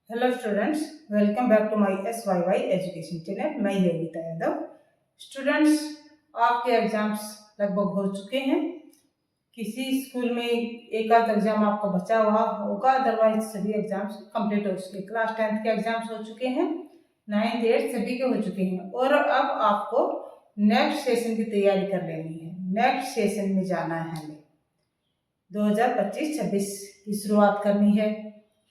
Hello students, welcome back to my SYY education channel. मैं Yogita Yadav. Students, आपके exams लगभग हो चुके हैं। किसी स्कूल में एक आध एग्जाम आपका बचा हुआ होगा, अदरवाइज सभी एग्जाम्स कंप्लीट हो चुके। क्लास 10th के एग्जाम्स हो चुके हैं, 9th 8th सभी के हो चुके हैं और अब आपको नेक्स्ट सेशन की तैयारी कर लेनी है। नेक्स्ट सेशन में जाना है, हमें 2025-26 की शुरुआत करनी है।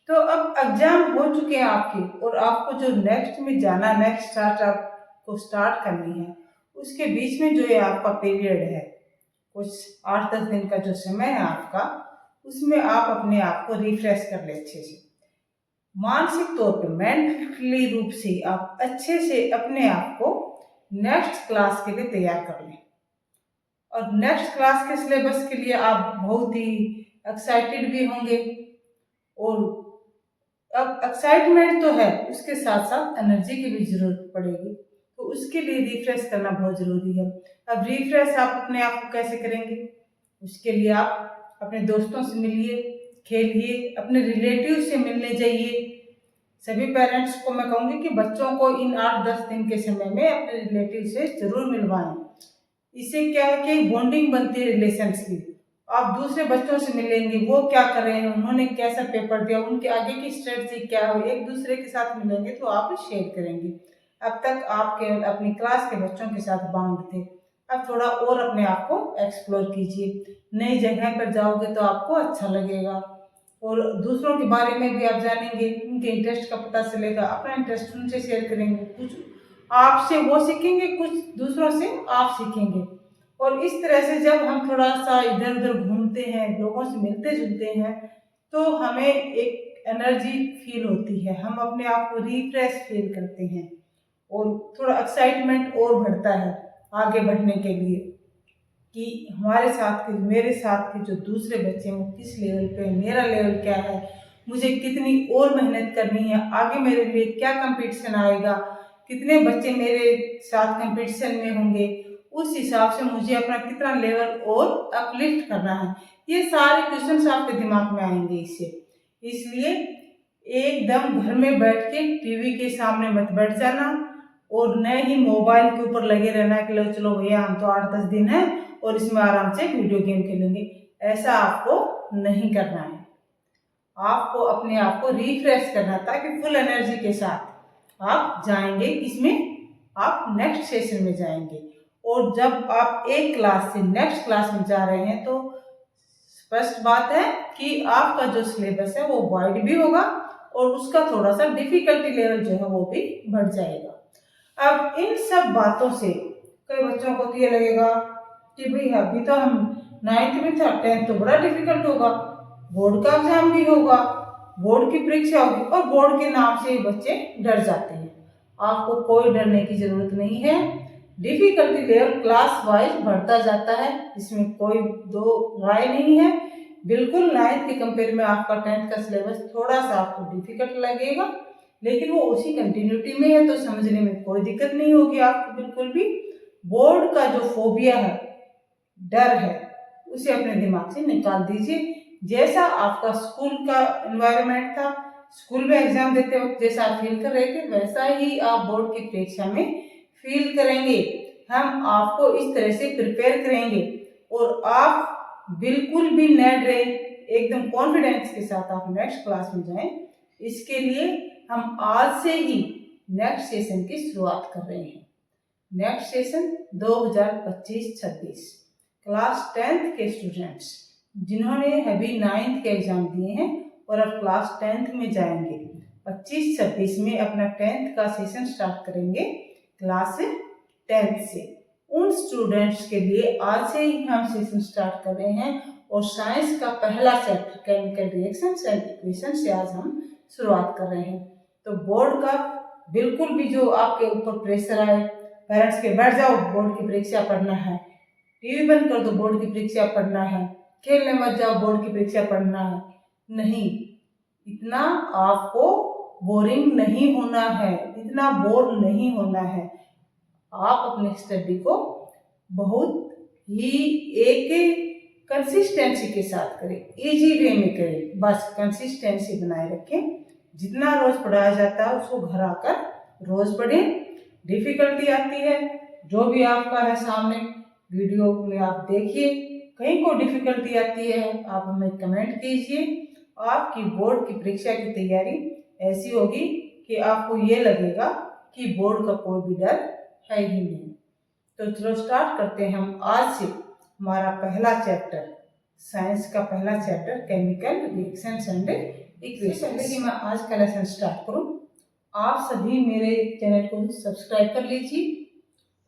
तो अब एग्जाम हो चुके हैं आपके और आपको जो नेक्स्ट में जाना, नेक्स्ट स्टार्ट आपको स्टार्ट करनी है, उसके बीच में जो है आपका पीरियड है, कुछ 8-10 दिन का जो समय है आपका, उसमें आप अपने आप को रिफ्रेश कर ले अच्छे से। मानसिक तौर पे, मेंटली रूप से आप अच्छे से अपने आप को नेक्स्ट क्लास के लिए तैयार कर लें। और नेक्स्ट क्लास के सिलेबस के लिए आप बहुत ही एक्साइटेड भी होंगे। और अब एक्साइटमेंट तो है, उसके साथ साथ एनर्जी की भी जरूरत पड़ेगी, तो उसके लिए रिफ्रेश करना बहुत जरूरी है। अब रिफ्रेश आप अपने आप को कैसे करेंगे? उसके लिए आप अपने दोस्तों से मिलिए, खेलिए, अपने रिलेटिव से मिलने जाइए। सभी पेरेंट्स को मैं कहूँगी कि बच्चों को इन 8-10 दिन के समय में अपने रिलेटिव से जरूर मिलवाएं। इससे क्या है कि बॉन्डिंग बनती है रिलेशंस की। आप दूसरे बच्चों से मिलेंगे, वो क्या कर रहे हैं, उन्होंने कैसा पेपर दिया, उनके आगे की स्ट्रेटजी क्या हो, एक दूसरे के साथ मिलेंगे तो आप शेयर करेंगे। अब तक आप केवल अपनी क्लास के बच्चों के साथ बाउंड थे, अब थोड़ा और अपने आप को एक्सप्लोर कीजिए। नई जगह पर जाओगे तो आपको अच्छा लगेगा और दूसरों के बारे में भी आप जानेंगे, उनके इंटरेस्ट का पता चलेगा, अपना इंटरेस्ट उनसे शेयर करेंगे। कुछ आपसे वो सीखेंगे, कुछ दूसरों से आप सीखेंगे। और इस तरह से जब हम थोड़ा सा इधर उधर घूमते हैं, लोगों से मिलते जुलते हैं, तो हमें एक एनर्जी फील होती है, हम अपने आप को रिफ्रेश फील करते हैं और थोड़ा एक्साइटमेंट और बढ़ता है आगे बढ़ने के लिए कि हमारे साथ के, मेरे साथ के जो दूसरे बच्चे हैं वो किस लेवल पे, मेरा लेवल क्या है, मुझे कितनी और मेहनत करनी है, आगे मेरे लिए क्या कंपटीशन आएगा, कितने बच्चे मेरे साथ कंपटीशन में होंगे, उस हिसाब से मुझे अपना कितना लेवल और अपलिफ्ट करना है। ये सारे क्वेश्चंस आपके दिमाग में आएंगे इससे। इसलिए एकदम घर में बैठ के टीवी के सामने मत बैठ जाना और न ही मोबाइल के ऊपर लगे रहना कि लो चलो भैया हम तो 8-10 दिन है और इसमें आराम से वीडियो गेम खेलेंगे। ऐसा आपको नहीं करना है। आपको अपने आप को रिफ्रेश करना है ताकि फुल एनर्जी के साथ आप जाएंगे, इसमें आप नेक्स्ट सेशन में जाएंगे। और जब आप एक क्लास से नेक्स्ट क्लास में जा रहे हैं तो स्पष्ट बात है कि आपका जो सिलेबस है वो वाइड भी होगा और उसका थोड़ा सा डिफिकल्टी लेवल जो है वो भी बढ़ जाएगा। अब इन सब बातों से कई बच्चों को तो ये लगेगा कि भाई अभी तो हम 9th में था, 10th तो बड़ा डिफिकल्ट होगा, बोर्ड का एग्जाम भी होगा, बोर्ड की परीक्षा होगी, और बोर्ड के नाम से बच्चे डर जाते हैं। आपको कोई डरने की जरूरत नहीं है। डिफिकल्टी लेवल क्लास वाइज बढ़ता जाता है, इसमें कोई दो राय नहीं है। बिल्कुल 9th के कंपेयर में आपका 10th का सिलेबस थोड़ा सा आपको डिफिकल्ट लगेगा, लेकिन वो उसी कंटिन्यूटी में है तो समझने में कोई दिक्कत नहीं होगी आपको बिल्कुल भी। बोर्ड का जो फोबिया है, डर है, उसे अपने दिमाग से निकाल दीजिए। जैसा आपका स्कूल का एनवायरनमेंट था, स्कूल में एग्जाम देते वक्त जैसा आप फील कर रहे थे, वैसा ही आप बोर्ड की परीक्षा में फील करेंगे। हम आपको इस तरह से प्रिपेयर करेंगे और आप बिल्कुल भी न डरे, एकदम कॉन्फिडेंस के साथ आप नेक्स्ट क्लास में जाएं। इसके लिए हम आज से ही नेक्स्ट सेशन की शुरुआत कर रहे हैं। नेक्स्ट सेशन 2025-26 क्लास 10th के स्टूडेंट्स जिन्होंने अभी 9th के एग्जाम दिए हैं और अब क्लास 10th में जाएंगे, 25-26 में अपना 10th का सेशन स्टार्ट करेंगे क्लास 10th से। उन स्टूडेंट्स के लिए आज से ही हम सेशन स्टार्ट कर रहे हैं और साइंस का पहला chapter chemical reactions and equation से आज हम शुरुआत कर रहे हैं। तो बोर्ड का बिल्कुल भी जो आपके ऊपर प्रेशर आए, पेरेंट्स के बैठ जाओ बोर्ड की परीक्षा पढ़ना है, टीवी बंद कर दो बोर्ड की परीक्षा पढ़ना है, खेलने मत जाओ बोर्ड की परीक्षा पढ़ना है, नहीं, इतना आपको बोरिंग नहीं होना है, इतना बोर नहीं होना है। आप अपने स्टडी को बहुत ही एक कंसिस्टेंसी के साथ करें, इजी वे में करें, बस कंसिस्टेंसी बनाए रखें। जितना रोज पढ़ाया जाता है उसको घर आकर रोज पढ़ें। डिफिकल्टी आती है जो भी आपका है सामने वीडियो में आप देखिए, कहीं को डिफिकल्टी आती है आप हमें कमेंट कीजिए। आपकी बोर्ड की परीक्षा की तैयारी ऐसी होगी कि आपको ये लगेगा कि बोर्ड का कोई भी डर है ही नहीं। तो चलो स्टार्ट करते हैं हम आज से हमारा पहला चैप्टर, साइंस का पहला chapter chemical reactions and equations. पहले कि मैं आज का लेसन स्टार्ट करूं, आप सभी मेरे चैनल को सब्सक्राइब कर लीजिए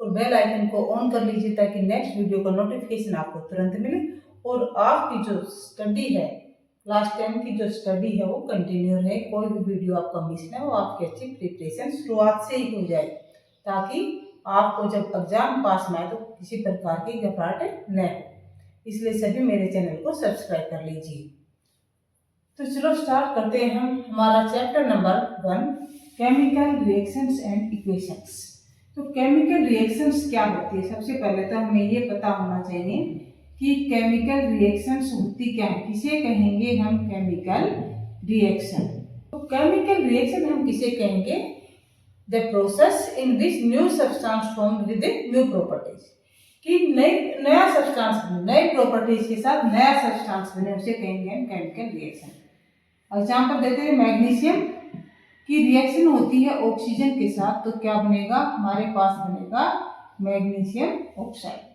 और बेल आइकन को ऑन कर लीजिए ताकि नेक्स्ट वीडियो का नोटिफिकेशन आपको तुरंत मिले और आपकी जो स्टडी है, क्लास 10 की जो स्टडी है वो कंटिन्यू रहे, कोई भी वीडियो आपका मिस ना हो, आपकी अच्छी प्रिपरेशन शुरुआत से ही हो जाए ताकि आपको जब एग्जाम पास में आए तो किसी प्रकार की घबराहट न हो। इसलिए सभी मेरे चैनल को सब्सक्राइब कर लीजिए। तो चलो स्टार्ट करते हैं हम हमारा chapter number 1, chemical reactions and equations. तो केमिकल रिएक्शंस क्या होती है, सबसे पहले तो हमें ये पता होना चाहिए कि केमिकल रिएक्शंस होती क्या है, किसे कहेंगे हम केमिकल रिएक्शन। तो केमिकल रिएक्शन हम किसे कहेंगे, the process in which new substance formed with new properties, कि नया सब्सटेंस नए प्रॉपर्टीज के साथ नया सब्सटेंस बने उसे कहेंगे हम केमिकल रिएक्शन। एग्जांपल देते हैं, मैग्नीशियम की रिएक्शन होती है ऑक्सीजन के साथ तो क्या बनेगा, हमारे पास बनेगा मैग्नीशियम ऑक्साइड।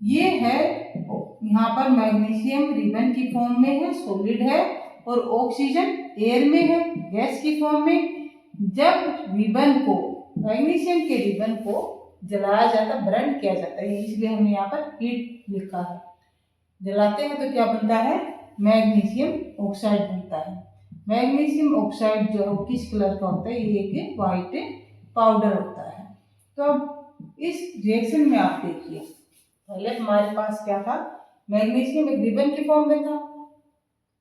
ये है यहाँ पर मैग्नीशियम रिबन की फॉर्म में है, सॉलिड है, और ऑक्सीजन एयर में है, गैस की फॉर्म में। जब रिबन को, मैग्नीशियम के रिबन को जलाया जाता है, बर्न किया जाता है, इसलिए हमने यहाँ पर हीट लिखा है। जलाते हैं तो क्या बनता है, मैग्नीशियम ऑक्साइड बनता है। मैग्नीशियम ऑक्साइड जो है किस कलर का होता है, ये एक वाइट पाउडर होता है। तो अब इस रिएक्शन में आप देखिए, पहले हमारे पास क्या था, मैग्नीशियम एक रिबन की फॉर्म में था,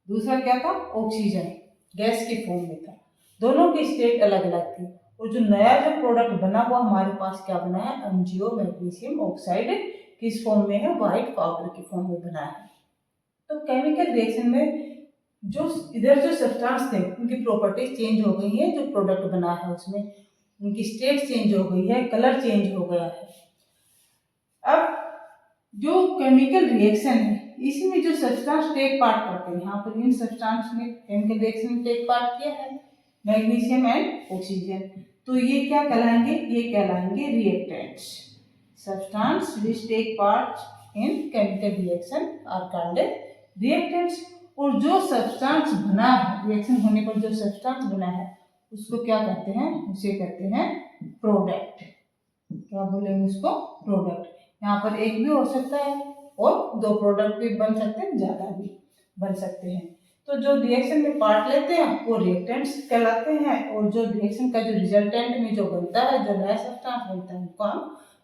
दूसरा क्या था, ऑक्सीजन गैस की फॉर्म में था। दोनों की स्टेट अलग अलग थी और जो नया जो प्रोडक्ट बना हुआ हमारे पास क्या बना है, एमजीओ मैग्नीशियम ऑक्साइड किस फॉर्म में है, व्हाइट पाउडर की फॉर्म में बना है। तो केमिकल रिएक्शन में जो इधर जो सब्सटेंस थे उनकी प्रॉपर्टीज चेंज हो गई है, जो प्रोडक्ट बना है उसमें उनकी स्टेट चेंज हो गई है, कलर चेंज हो गया है। अब जो केमिकल रिएक्शन है इसमें जो सब्सटेंस टेक पार्ट करते हैं, यहाँ पर इन सब्सटेंस में केमिकल रिएक्शन में टेक पार्ट किया है मैग्नीशियम एंड ऑक्सीजन, तो ये क्या कहलाएंगे, ये कहलाएंगे reactants. Substance which take part in chemical reaction are called reactants. और जो सब्सटेंस बना है, रिएक्शन होने पर जो सब्सटेंस बना है उसको क्या कहते हैं, उसे कहते हैं प्रोडक्ट। क्या बोलेंगे उसको, प्रोडक्ट। यहाँ पर एक भी हो सकता है और दो प्रोडक्ट भी बन सकते हैं, ज्यादा भी बन सकते हैं। तो जो रिएक्शन में पार्ट लेते हैं वो रिएक्टेंट्स कहलाते हैं और जो रिएक्शन का जो रिजल्टेंट में जो बनता है, जो नया सब्सटेंस बनता है उनको हम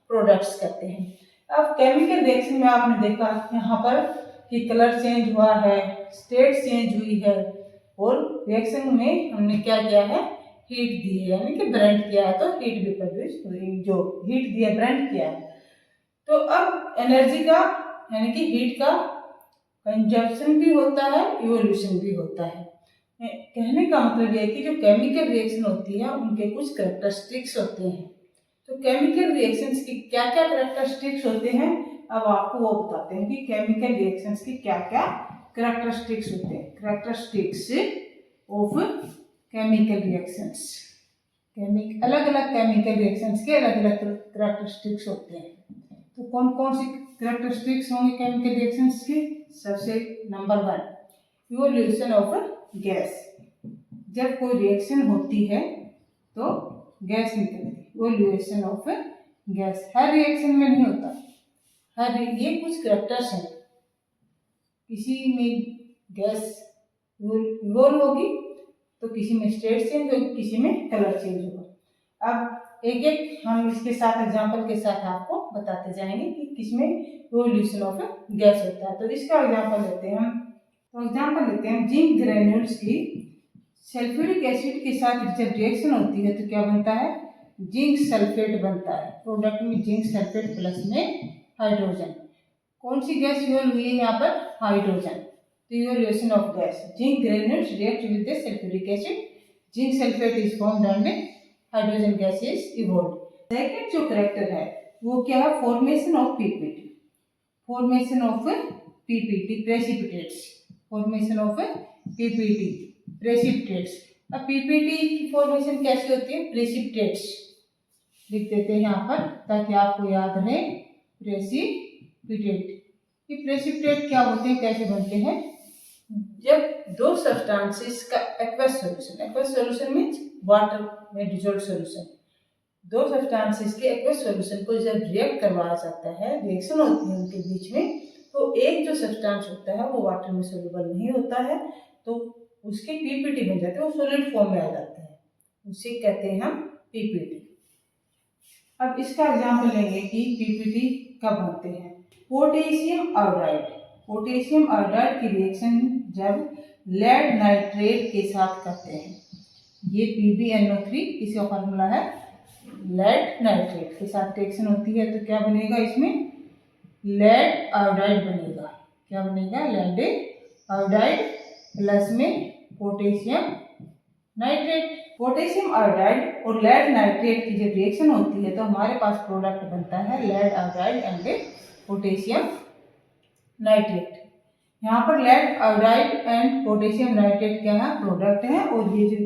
प्रोडक्ट्स कहते हैं। अब केमिकल रिएक्शन में आपने देखा यहाँ पर कि कलर चेंज हुआ है, स्टेट चेंज हुई है और रिएक्शन में हमने क्या किया है, हीट दी है, यानी कि ब्रेंड किया है, तो हीट भी प्रोड्यूस हुई, जो हीट दिया ब्रेंड किया है। तो अब एनर्जी का यानी कि हीट का कंजप्शन भी होता है, इवोल्यूशन भी होता है। कहने का मतलब यह है कि जो केमिकल रिएक्शन होती है उनके कुछ कैरेक्टरिस्टिक्स होते हैं। तो केमिकल रिएक्शंस की क्या क्या कैरेक्टरिस्टिक्स होते हैं, अब आपको वो बताते हैं कि केमिकल रिएक्शंस की क्या क्या कैरेक्टरिस्टिक्स होते हैं। कैरेक्टरिस्टिक्स ऑफ केमिकल रिएक्शंस, अलग अलग केमिकल रिएक्शंस के अलग अलग कैरेक्टरिस्टिक्स होते हैं। तो कौन कौन सी कैरेक्टरिस्टिक्स होंगे केमिकल रिएक्शंस की, सबसे नंबर 1, इवोल्यूशन ऑफ गैस। जब कोई रिएक्शन होती है तो गैस निकलती है, evolution of gas. Her reaction में नहीं होता, हर ये कुछ कैरेक्टर्स हैं, किसी में गैस इवोल्व होगी तो किसी में स्टेट चेंज होगी, किसी में कलर चेंज होगा। अब एक एक हम इसके साथ एग्जांपल के साथ आपको बताते जाएंगे कि किसमें इवोल्यूशन ऑफ गैस होता है। तो इसका एग्जांपल लेते हैं हम, तो एग्जांपल लेते हैं जिंक ग्रेन्यूल्स की सल्फ्यूरिक एसिड के साथ जब रिएक्शन होती है तो क्या बनता है, जिंक सल्फेट बनता है। प्रोडक्ट में जिंक सल्फेट प्लस में हाइड्रोजन। कौन सी गैस इवोल्व हुई है यहाँ पर, हाइड्रोजन। तो evolution of gas, zinc granules react with the sulphuric acid zinc sulphate is formed and hydrogen gas is evolve. Second जो करेक्टर है वो क्या है, formation of PPT. Formation of PPT precipitates, formation of PPT precipitates. अब PPT की formation कैसे होती है, प्रेसिपिटेट्स लिख देते हैं यहाँ पर ताकि आपको याद रहे, प्रेसिपिटेट। ये प्रेसिपिटेट क्या होते हैं, कैसे बनते हैं, जब दो सब्सटेंसेस का aqueous solution, aqueous solution means water में डिजोल्व सॉल्यूशन, दो सब्सटेंसेस के एक्वस सॉल्यूशन को जब रिएक्ट करवाया जाता है, रिएक्शन होती है उनके बीच में, तो एक जो सब्सटेंस होता है वो वाटर में सोल्यूबल नहीं होता है, तो उसके पीपीटी बन जाते हैं, वो सॉलिड फॉर्म में आ जाते हैं, उसे कहते हैं हम पीपीटी। अब इसका एग्जाम्पल लेंगे कि पीपीटी कब बनते हैं। पोटेशियम आयोडाइड, पोटेशियम आयोडाइड की रिएक्शन जब लेड नाइट्रेट के साथ करते हैं, ये PbNO3 इसका फॉर्मूला है, लेड नाइट्रेट के साथ रिएक्शन होती है तो क्या बनेगा, इसमें लेड आयोडाइड बनेगा। क्या बनेगा, लेड आयोडाइड प्लस में पोटेशियम नाइट्रेट। पोटेशियम आयोडाइड और लेड नाइट्रेट की जब रिएक्शन होती है तो हमारे पास प्रोडक्ट बनता है lead iodide and potassium nitrate. यहाँ पर lead iodide and potassium nitrate क्या है, प्रोडक्ट है, और ये जो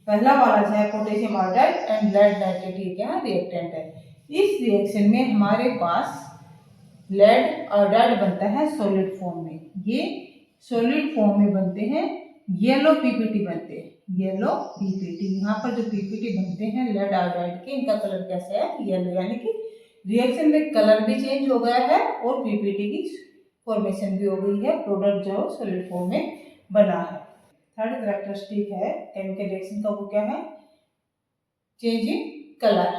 पहला वाला जो है potassium iodide and lead nitrate ये क्या है, रिएक्टेंट है। इस रिएक्शन में हमारे पास लेड आयोडाइड बनता है सॉलिड फॉर्म में, ये सॉलिड फॉर्म में बनते हैं, येलो पीपीटी बनते हैं, येलो पीपीटी। यहाँ पर जो पीपीटी बनते हैं लेड आयोडाइड के, इनका कलर कैसा है, येलो, यानी कि रिएक्शन में कलर भी चेंज हो गया है और पीपीटी की फॉर्मेशन भी हो गई है, प्रोडक्ट जो सॉलिड फॉर्म में बना है। थर्ड कैरेक्टरिस्टिक है केमिकल रिएक्शन का, वो क्या है, change in colour,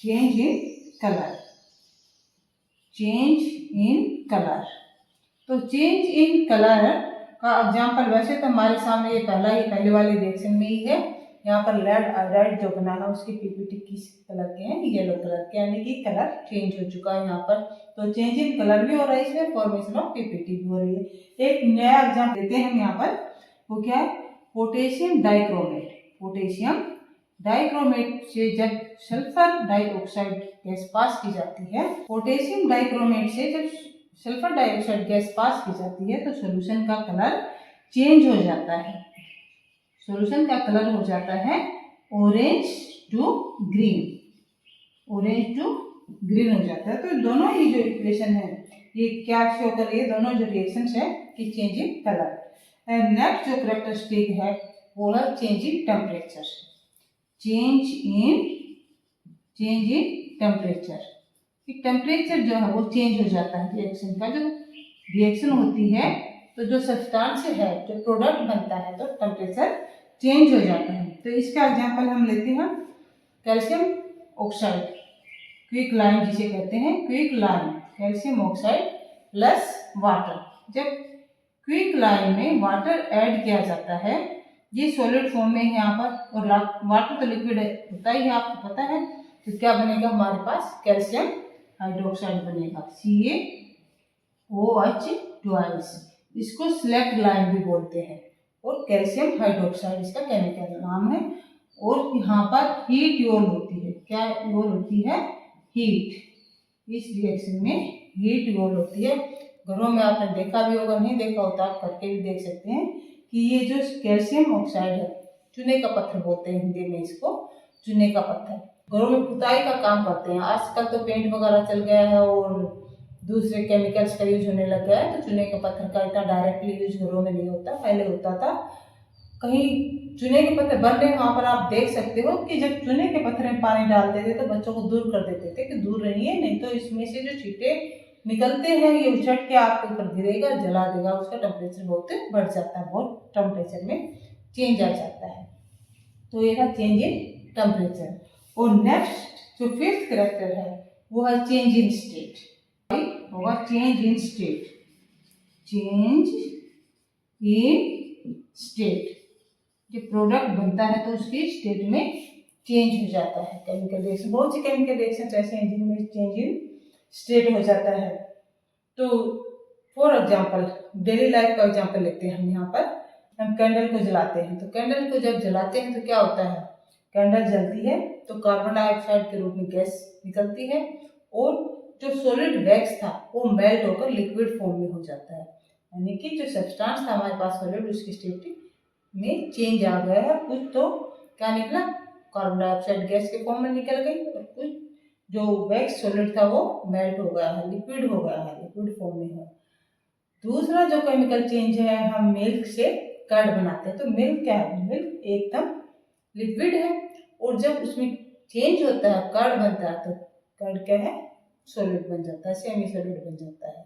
change in colour, change in colour. तो चेंज इन कलर का एग्जाम्पल वैसे तो हमारे सामने ये पहले वाले रिएक्शन में ही है। यहाँ पर लेड आयोडाइड जो बना है उसकी पीपीटी किस कलर के हैं, येलो कलर के, यानी कि कलर चेंज हो चुका है यहाँ पर, तो चेंज इन कलर भी हो रहा है, इसमें फॉर्मेशन ऑफ पीपीटी भी हो रही है। एक नया एग्जाम्पल देते हैं हम यहाँ पर, वो क्या है, पोटेशियम डाइक्रोमेट। पोटेशियम डाइक्रोमेट से जब सल्फर डाइऑक्साइड गैस पास की जाती है, पोटेशियम डाइक्रोमेट से जब सल्फर डाइऑक्साइड गैस पास की जाती है तो सॉल्यूशन का कलर चेंज हो जाता है, सॉल्यूशन का कलर हो जाता है orange to green, orange to green हो जाता है। तो दोनों ही जो इक्वेशन है ये क्या शो कर रही है, दोनों जो रिएक्शंस है कि change in colour. And next जो कैरेक्टरिस्टिक है वो है change in temperature, change in temperature. Temperature जो है वो चेंज हो जाता है, रिएक्शन का जो रिएक्शन होती है तो जो सब्सटेंस है, जो प्रोडक्ट बनता है, तो टेम्परेचर चेंज हो जाता है। तो इसका एग्जांपल हम लेते हैं कैल्शियम ऑक्साइड, क्विक लाइम जिसे कहते हैं, quick lime, calcium oxide plus water. जब क्विक लाइम में वाटर ऐड किया जाता है, ये सॉलिड फॉर्म में है यहाँ पर, और वाटर तो लिक्विड होता ही है, आपको पता है, तो क्या बनेगा हमारे पास, कैल्शियम हाइड्रोक्साइड बनेगा, CaOH ट्वाइस। इसको स्लैक्ड लाइम भी बोलते हैं, और कैल्शियम हाइड्रोक्साइड इसका केमिकल नाम है। और यहाँ पर हीट योल होती है, क्या योल होती है, हीट। इस रिएक्शन में हीट योल होती है। घरों में आपने देखा भी होगा, नहीं देखा होता आप करके भी देख सकते हैं कि ये जो कैल्शियम ऑक्साइड है, चूने का पत्थर बोलते हैं हिंदी में इसको, चूने का पत्थर, घरों में पुताई का काम करते हैं। आजकल तो पेंट वगैरह चल गया है और दूसरे केमिकल्स का यूज होने लग गया है, तो चूने के पत्थर का इतना डायरेक्टली यूज घरों में नहीं होता, पहले होता था। कहीं चूने के पत्थर बन रहे हैं, वहाँ पर आप देख सकते हो कि जब चूने के पत्थर में पानी डालते थे तो बच्चों को दूर कर देते थे कि दूर रहिए, नहीं तो इसमें से जो छींटे निकलते हैं ये उछट के आपके ऊपर गिरेगा, जला देगा, उसका टेम्परेचर बहुत बढ़ जाता है, बहुत टेम्परेचर में चेंज आ जाता है। तो ये था चेंज इन टेम्परेचर। और नेक्स्ट जो फिफ्थ कैरेक्टर है वो है चेंज इन स्टेट, होगा change in state, change in state. जो प्रोडक्ट बनता है तो उसकी स्टेट में चेंज हो जाता है। केमिकल रिएक्शन, बहुत सी केमिकल रिएक्शन ऐसे हैं जिनमें चेंज इन स्टेट हो जाता है। तो फॉर एग्जाम्पल डेली लाइफ का एग्जाम्पल लेते हैं हम यहाँ पर। हम कैंडल को जलाते हैं। तो कैंडल को जब जलाते हैं तो क्या होता है, कैंडल जलती है तो कार्बन डाइऑक्साइड के रूप में गैस निकलती है और जो सॉलिड वैक्स था वो मेल्ट होकर लिक्विड फॉर्म में हो जाता है, यानी कि जो सब्सटेंस था हमारे पास सॉलिड उसकी स्टेट में चेंज आ गया है। कुछ तो क्या निकला, कार्बन डाइऑक्साइड गैस के फॉर्म में निकल गई और कुछ जो वैक्स सॉलिड था वो मेल्ट हो गया है, लिक्विड हो गया है, लिक्विड फॉर्म में है। दूसरा जो केमिकल चेंज है, हम मिल्क से कर्ड बनाते हैं। तो मिल्क क्या है, मिल्क एकदम लिक्विड है और जब उसमें चेंज होता है कर्ड बनता है तो कर्ड क्या है, सॉलिड बन जाता है, सेमी सॉलिड बन जाता है,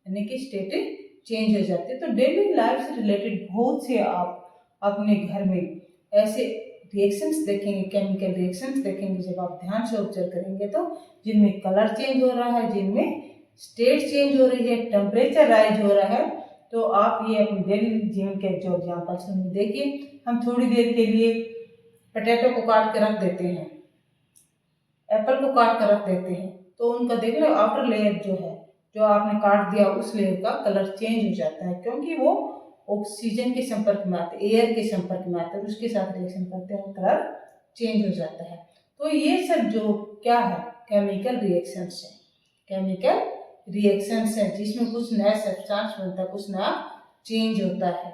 यानी कि स्टेट चेंज हो जाती है। तो डेली लाइफ से रिलेटेड बहुत से आप अपने घर में ऐसे रिएक्शंस देखेंगे, केमिकल रिएक्शंस देखेंगे जब आप ध्यान से ऑब्जर्व करेंगे, तो जिनमें कलर चेंज हो रहा है, जिनमें स्टेट चेंज हो रही है, टेम्परेचर राइज हो रहा है। तो आप ये अपने डेली जीवन के जो एग्जाम्पल्स में देखिए। हम थोड़ी देर के लिए पोटैटो को काट के रख देते हैं, एप्पल को काट कर रख देते हैं, तो उनका देख लो आउटर लेयर जो है, जो आपने काट दिया उस लेयर का कलर चेंज हो जाता है, क्योंकि वो ऑक्सीजन के संपर्क में आते, एयर के संपर्क में आते हैं, उसके साथ रिएक्शन करते हैं, कलर चेंज हो जाता है। तो ये सब जो क्या है, केमिकल रिएक्शंस है, केमिकल रिएक्शंस है जिसमें कुछ नया सब्सटेंस बनता है, कुछ नया चेंज होता है।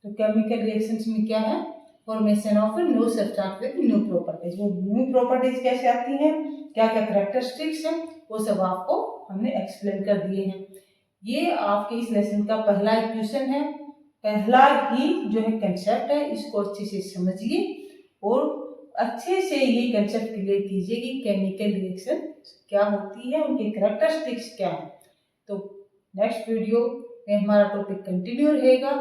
तो केमिकल रिएक्शंस में क्या है, formation of new substance with new properties. वो न्यू प्रॉपर्टीज कैसे आती हैं, क्या क्या कैरेक्टरिस्टिक्स हैं, वो सब आपको हमने एक्सप्लेन कर दिए हैं। ये आपके इस लेसन का पहला क्वेश्चन है, पहला ही जो है कंसेप्ट है, इसको अच्छे से समझिए और अच्छे से ये कंसेप्ट क्लियर कीजिए कि केमिकल रिएक्शन क्या होती है, उनके कैरेक्टरिस्टिक्स क्या हैं। तो नेक्स्ट वीडियो में हमारा टॉपिक कंटिन्यू रहेगा,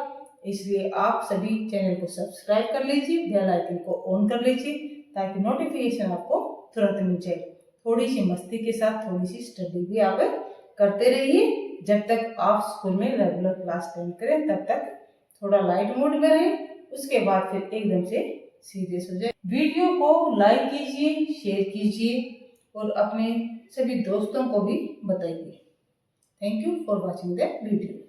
इसलिए आप सभी चैनल को सब्सक्राइब कर लीजिए, बेल आइकन को ऑन कर लीजिए ताकि नोटिफिकेशन आपको तुरंत मिल जाए। थोड़ी सी मस्ती के साथ थोड़ी सी स्टडी भी आप करते रहिए। जब तक आप स्कूल में रेगुलर क्लास अटेंड करें तब तक थोड़ा लाइट मूड में रहें, उसके बाद फिर एकदम से सीरियस हो जाए। वीडियो को लाइक कीजिए, शेयर कीजिए और अपने सभी दोस्तों को भी बताइए। Thank you for watching the video.